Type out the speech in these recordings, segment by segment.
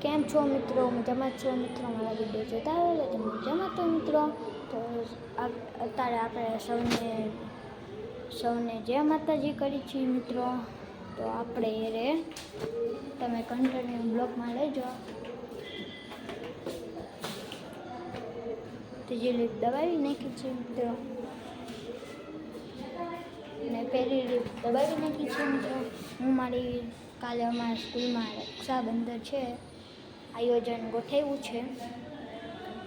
કેમ છો મિત્રો? મજામાં છો મિત્રો? મારા વિડીયો જોતા હોય તો મજામાં તો મિત્રો. તો અત્યારે આપણે સૌને જય માતાજી કરી છીએ મિત્રો. તો આપણે તમે કન્ટિન્યુ બ્લોગમાં લેજો. ત્રીજી લીપ દબાવી નાખી છે મિત્રો, અને પહેલી લીપ દબાવી નાખી છે મિત્રો. હું કાલે અમારા સ્કૂલમાં રક્ષાબંધન છે, આયોજન ગોઠવ્યું છે.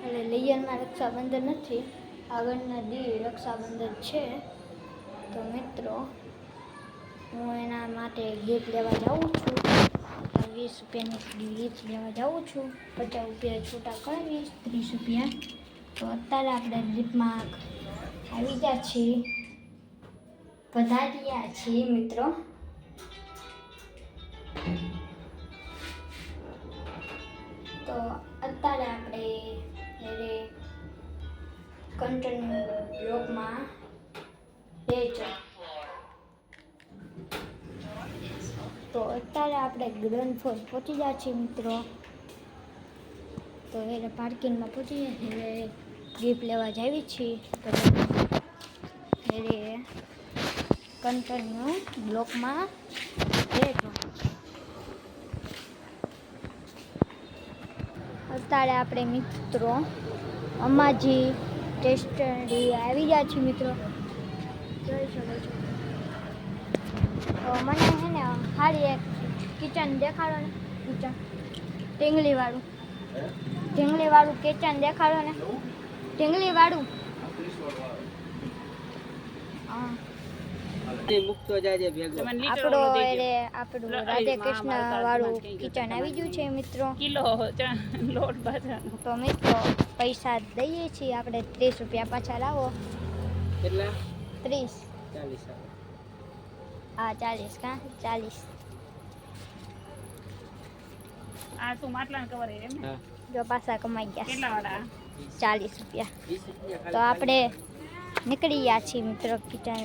એટલે લિયનમાં રક્ષાબંધન નથી, આગળના દી રક્ષાબંધન છે. તો મિત્રો હું એના માટે ગિફ્ટ લેવા જાઉં છું. 20 રૂપિયાની ગિફ્ટ લેવા જાઉં છું. 50 રૂપિયા છૂટા કરાવીશ, 30 રૂપિયા. તો અત્યારે આપણે ગિફ્ટમાં આવી ગયા છીએ, પધાર્યા છીએ મિત્રો. તો અત્યારે આપણે કન્ટિન્યુ બ્લોગમાં રહેજો. તો અત્યારે આપણે ગ્રાઉન્ડ ફ્લોર પહોંચી ગયા છીએ મિત્રો. તો એને પાર્કિંગમાં પહોંચી ગયા છીએ, ગિફ્ટ લેવા જાવી છીએ. તો એને કન્ટિન્યુ બ્લોગમાં રહેજો. અત્યારે આપણે મિત્રો અમાજી ટેસ્ટરી આવી ગયા છીએ મિત્રો, જોઈ શકો છો. તો મને છે ને સારી એક કિચન દેખાડો ને, કિચન ટીંગલી વાળું કિચન દેખાડો ને, ટીંગલી વાળું. હા, આપણું રાધે કૃષ્ણ વાળું કિચન આવી ગયું છે મિત્રો. તો મિત્રો પૈસા દઈએ છીએ આપણે, 30 રૂપિયા પાછા લાવો. કેટલા? 30. 40. હા 40 કા 40. આ તું માટલાને કવર હે એમ ને? જો પાછા કમાઈ ગયા. કેટલા વાળા? 40 રૂપિયા. તો આપણે નીકળી ગયા છીએ મિત્રો, કિચન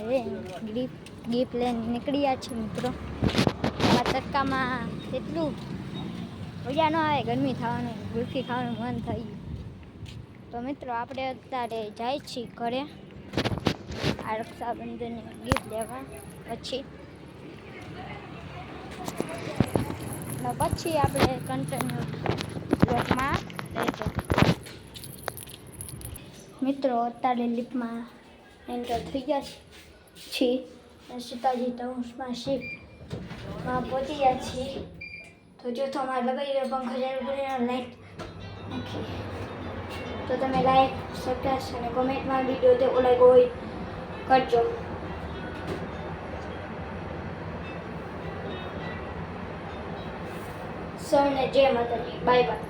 ગિફ્ટ લઈને નીકળી ગયા છીએ મિત્રો. આ તડકામાં એટલું મજા ન આવે, ગરમી થવાનું, ગુલ્ફી ખાવાનું મન થઈ ગયું. તો મિત્રો આપણે અત્યારે જાય છીએ ઘરે આ રક્ષાબંધનની ગિફ્ટ લેવા. પછી આપણે કન્ટિન્યુ બ્લોગમાં રહેજો મિત્રો. અત્યારે લિફ્ટમાં એન્ટર થઈ ગયા છીએ, સીતાજી ટાઉન્સમાં શિફ્ટમાં પહોંચી ગયા છીએ. તો જો તમારે લગાવી રહ્યો પંખા લાઈટ નાખી, તો તમે લાઈક, સબસ્ક્રાઇબ અને કોમેન્ટમાં વિડીયો તે ઓલાગ્યો હોય કરજો. સૌને જય માતાજી, બાય બાય.